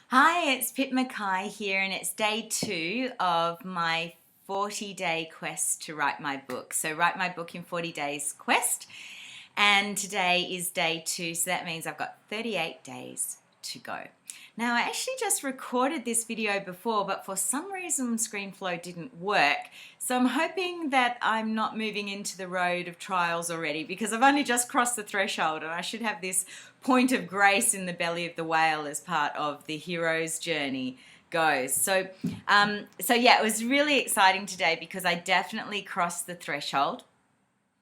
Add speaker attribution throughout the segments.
Speaker 1: Hi, it's McKay here, and it's day 2 of my 40-day quest to write my book. So, write my book in 40 days quest, and today is day 2, so that means I've got 38 days to go. Now, I actually just recorded this video before, but for some reason ScreenFlow didn't work. So I'm hoping that I'm not moving into the road of trials already, because I've only just crossed the threshold and I should have this point of grace in the belly of the whale as part of the hero's journey goes. So yeah, it was really exciting today because I definitely crossed the threshold.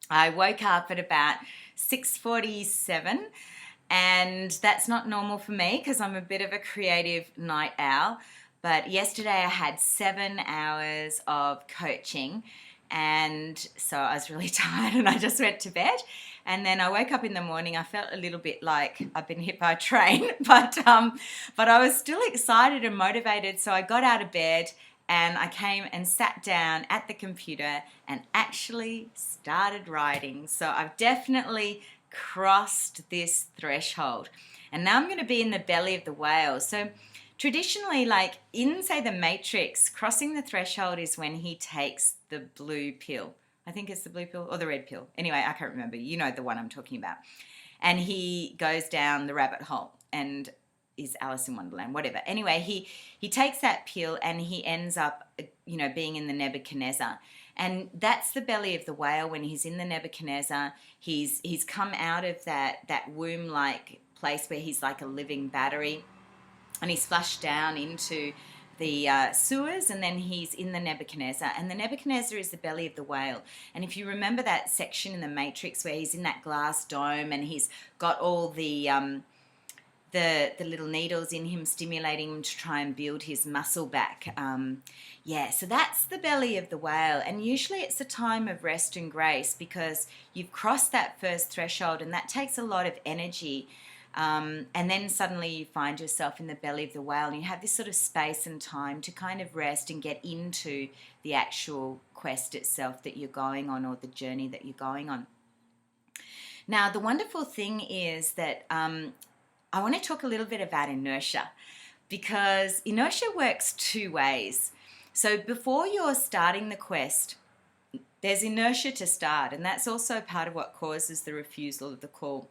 Speaker 1: I woke up at about 6:47, and that's not normal for me because I'm a bit of a creative night owl. But yesterday I had 7 hours of coaching, and so I was really tired and I just went to bed. And then I woke up in the morning. I felt a little bit like I've been hit by a train, but I was still excited and motivated. So I got out of bed and I came and sat down at the computer and actually started writing. So I've definitely crossed this threshold, and now I'm going to be in the belly of the whale. So traditionally, like in, say, the Matrix, crossing the threshold is when he takes the blue pill. I think it's the blue pill or the red pill. Anyway, I can't remember. You know the one I'm talking about. And he goes down the rabbit hole and is Alice in Wonderland, whatever. Anyway, he takes that pill and he ends up, being in the Nebuchadnezzar. And that's the belly of the whale. When he's in the Nebuchadnezzar, he's come out of that womb-like place where he's like a living battery, and he's flushed down into the sewers, and then he's in the Nebuchadnezzar. And the Nebuchadnezzar is the belly of the whale. And if you remember that section in the Matrix where he's in that glass dome and he's got all the little needles in him stimulating him to try and build his muscle back. So that's the belly of the whale. And usually it's a time of rest and grace because you've crossed that first threshold, and that takes a lot of energy. And then suddenly you find yourself in the belly of the whale, and you have this sort of space and time to kind of rest and get into the actual quest itself that you're going on, or the journey that you're going on. Now, the wonderful thing is that I want to talk a little bit about inertia, because inertia works 2 ways. So before you're starting the quest, there's inertia to start, and that's also part of what causes the refusal of the call.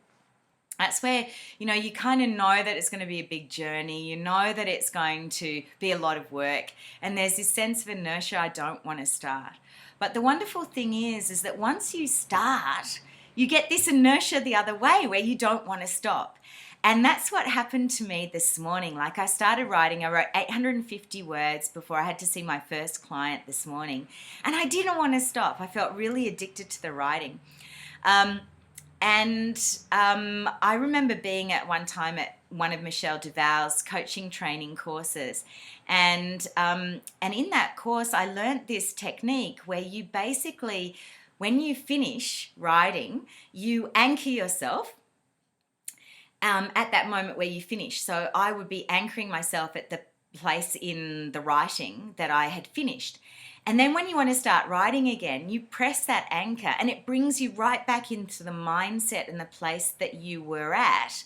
Speaker 1: That's where, you kind of know that it's going to be a big journey. You know that it's going to be a lot of work. And there's this sense of inertia, I don't want to start. But the wonderful thing is that once you start, you get this inertia the other way where you don't want to stop. And that's what happened to me this morning. Like, I started writing, I wrote 850 words before I had to see my first client this morning. And I didn't want to stop. I felt really addicted to the writing. I remember being at one time at one of Michelle Duval's coaching training courses. And in that course, I learned this technique where you basically, when you finish writing, you anchor yourself at that moment where you finish. So I would be anchoring myself at the place in the writing that I had finished. And then when you want to start writing again, you press that anchor and it brings you right back into the mindset and the place that you were at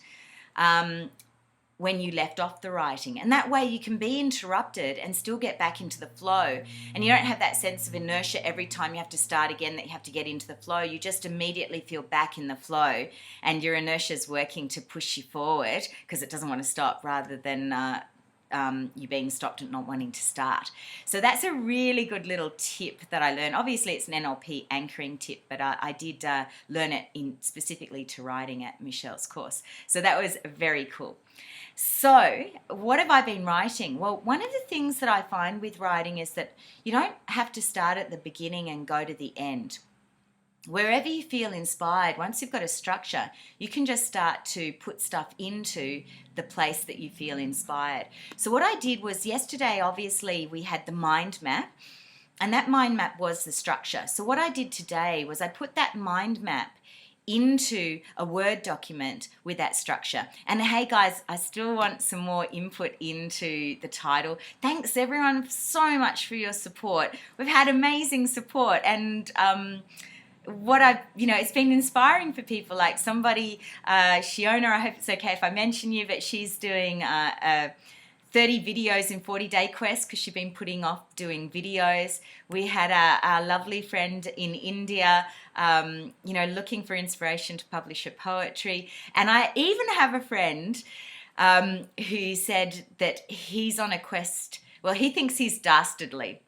Speaker 1: when you left off the writing. And that way you can be interrupted and still get back into the flow. And you don't have that sense of inertia every time you have to start again, that you have to get into the flow. You just immediately feel back in the flow, and your inertia is working to push you forward because it doesn't want to stop, rather than you being stopped and not wanting to start. So that's a really good little tip that I learned. Obviously it's an NLP anchoring tip, but I did learn it specifically to writing at Michelle's course. So that was very cool. So what have I been writing? Well, one of the things that I find with writing is that you don't have to start at the beginning and go to the end. Wherever you feel inspired, once you've got a structure, you can just start to put stuff into the place that you feel inspired. So what I did was, yesterday, obviously, we had the mind map, and that mind map was the structure. So what I did today was I put that mind map into a Word document with that structure. And hey guys, I still want some more input into the title. Thanks everyone so much for your support. We've had amazing support, and it's been inspiring for people. Like somebody, Shiona, I hope it's okay if I mention you, but she's doing a 30 videos in 40-day quest because she'd been putting off doing videos. We had our lovely friend in India, looking for inspiration to publish her poetry. And I even have a friend who said that he's on a quest. Well, he thinks he's dastardly.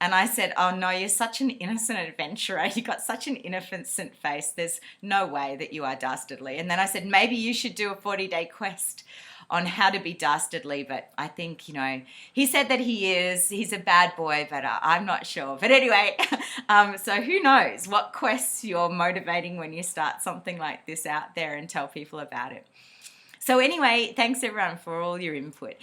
Speaker 1: And I said, oh no, you're such an innocent adventurer. You got such an innocent face. There's no way that you are dastardly. And then I said, maybe you should do a 40-day quest on how to be dastardly. But I think, he said that he is. He's a bad boy, but I'm not sure. But anyway, so who knows what quests you're motivating when you start something like this out there and tell people about it. So anyway, thanks everyone for all your input.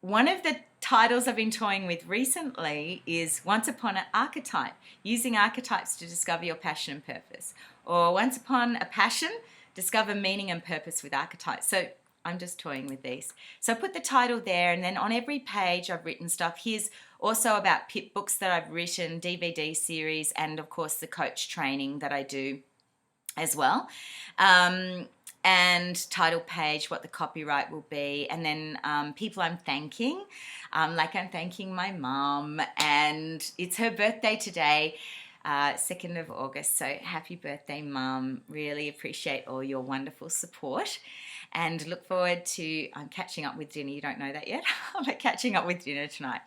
Speaker 1: One of the titles I've been toying with recently is Once Upon an Archetype, using archetypes to discover your passion and purpose. Or Once Upon a Passion, discover meaning and purpose with archetypes. So I'm just toying with these. So I put the title there, and then on every page I've written stuff. Here's also about PIP books that I've written, DVD series, and of course the coach training that I do as well. And title page, what the copyright will be, and then people I'm thanking, like I'm thanking my mum, and it's her birthday today, 2nd of August, so happy birthday, Mum. Really appreciate all your wonderful support and look forward to catching up with dinner. You don't know that yet, but catching up with dinner tonight.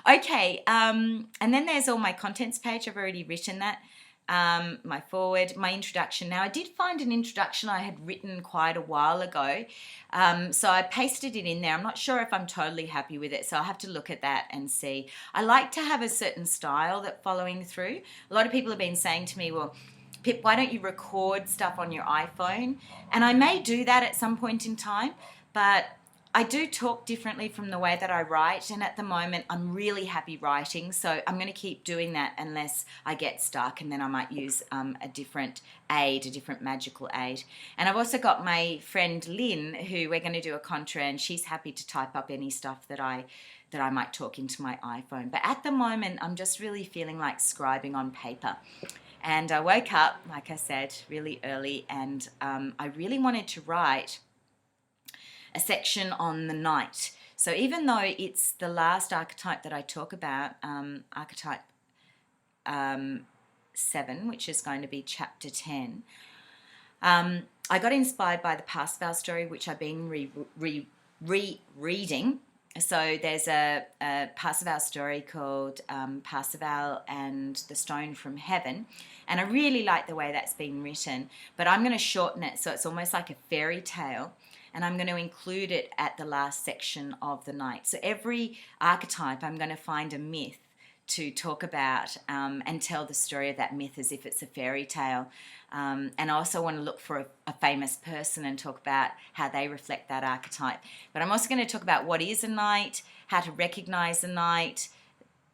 Speaker 1: Okay, and then there's all my contents page. I've already written that. My forward, my introduction. Now, I did find an introduction I had written quite a while ago, so I pasted it in there. I'm not sure if I'm totally happy with it, so I'll have to look at that and see. I like to have a certain style that following through. A lot of people have been saying to me, well, Pip, why don't you record stuff on your iPhone? And I may do that at some point in time, but I do talk differently from the way that I write, and at the moment I'm really happy writing, so I'm going to keep doing that unless I get stuck, and then I might use a different aid, a different magical aid. And I've also got my friend Lynn, who we're going to do a contra, and she's happy to type up any stuff that I might talk into my iPhone. But at the moment I'm just really feeling like scribing on paper. And I woke up, like I said, really early, and I really wanted to write a section on the night. So even though it's the last archetype that I talk about, archetype 7, which is going to be chapter 10, I got inspired by the Parsifal story, which I've been rereading. So there's a Parsifal story called Parsifal and the Stone from Heaven, and I really like the way that's been written, but I'm going to shorten it so it's almost like a fairy tale, and I'm going to include it at the last section of the night. So every archetype I'm going to find a myth to talk about and tell the story of that myth as if it's a fairy tale. And I also want to look for a famous person and talk about how they reflect that archetype. But I'm also going to talk about what is a knight, how to recognize a knight,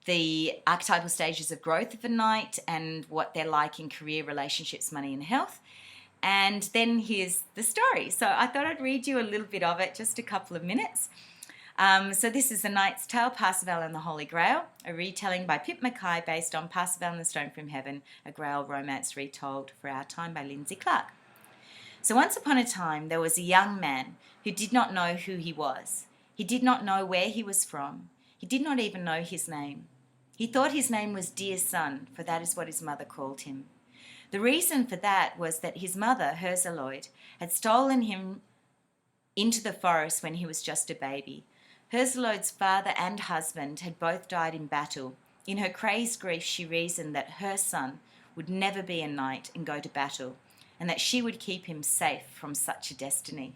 Speaker 1: the archetypal stages of growth of a knight, and what they're like in career, relationships, money, and health. And then here's the story. So I thought I'd read you a little bit of it, just a couple of minutes. So this is The Knight's Tale, Parsifal and the Holy Grail, a retelling by Pip McKay based on Parsifal and the Stone from Heaven, a Grail romance retold for our time by Lindsay Clark. So once upon a time there was a young man who did not know who he was. He did not know where he was from. He did not even know his name. He thought his name was Dear Son, for that is what his mother called him. The reason for that was that his mother, Herzeloid, had stolen him into the forest when he was just a baby. Herzeloid's father and husband had both died in battle. In her crazed grief, she reasoned that her son would never be a knight and go to battle, and that she would keep him safe from such a destiny.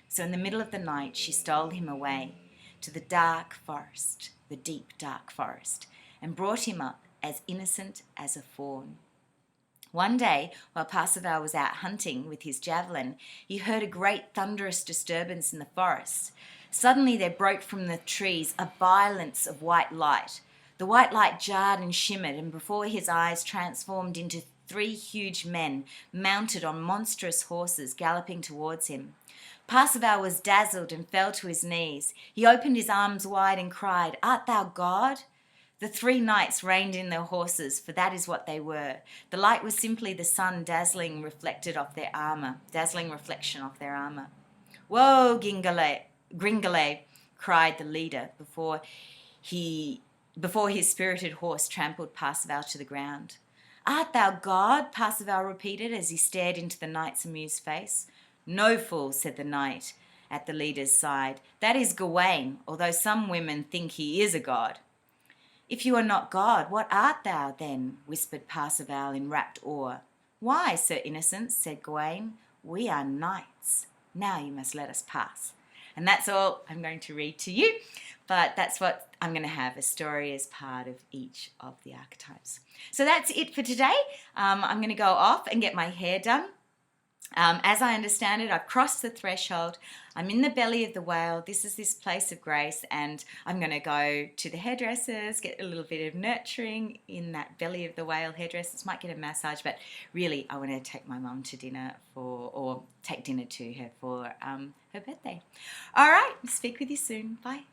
Speaker 1: So in the middle of the night, she stole him away to the dark forest, the deep dark forest, and brought him up as innocent as a fawn. One day, while Parsifal was out hunting with his javelin, he heard a great thunderous disturbance in the forest. Suddenly there broke from the trees a violence of white light. The white light jarred and shimmered, and before his eyes transformed into 3 huge men, mounted on monstrous horses, galloping towards him. Parsifal was dazzled and fell to his knees. He opened his arms wide and cried, "Art thou God?" The 3 knights reined in their horses, for that is what they were. The light was simply the sun dazzling reflection of their armour. "Whoa, Gringale," cried the leader before his spirited horse trampled Parsifal to the ground. "Art thou God?" Parsifal repeated as he stared into the knight's amused face. "No, fool," said the knight at the leader's side. "That is Gawain, although some women think he is a god." "If you are not God, what art thou, then?" whispered Parsifal in rapt awe. "Why, Sir Innocent," said Gawain, "we are knights. Now you must let us pass." And that's all I'm going to read to you, but that's what I'm going to have, a story as part of each of the archetypes. So that's it for today. I'm going to go off and get my hair done. As I understand it, I've crossed the threshold. I'm in the belly of the whale. This is this place of grace, and I'm going to go to the hairdressers, get a little bit of nurturing in that belly of the whale. Hairdressers might get a massage, but really I want to take my mum to dinner or take dinner to her for her birthday. All right, speak with you soon. Bye.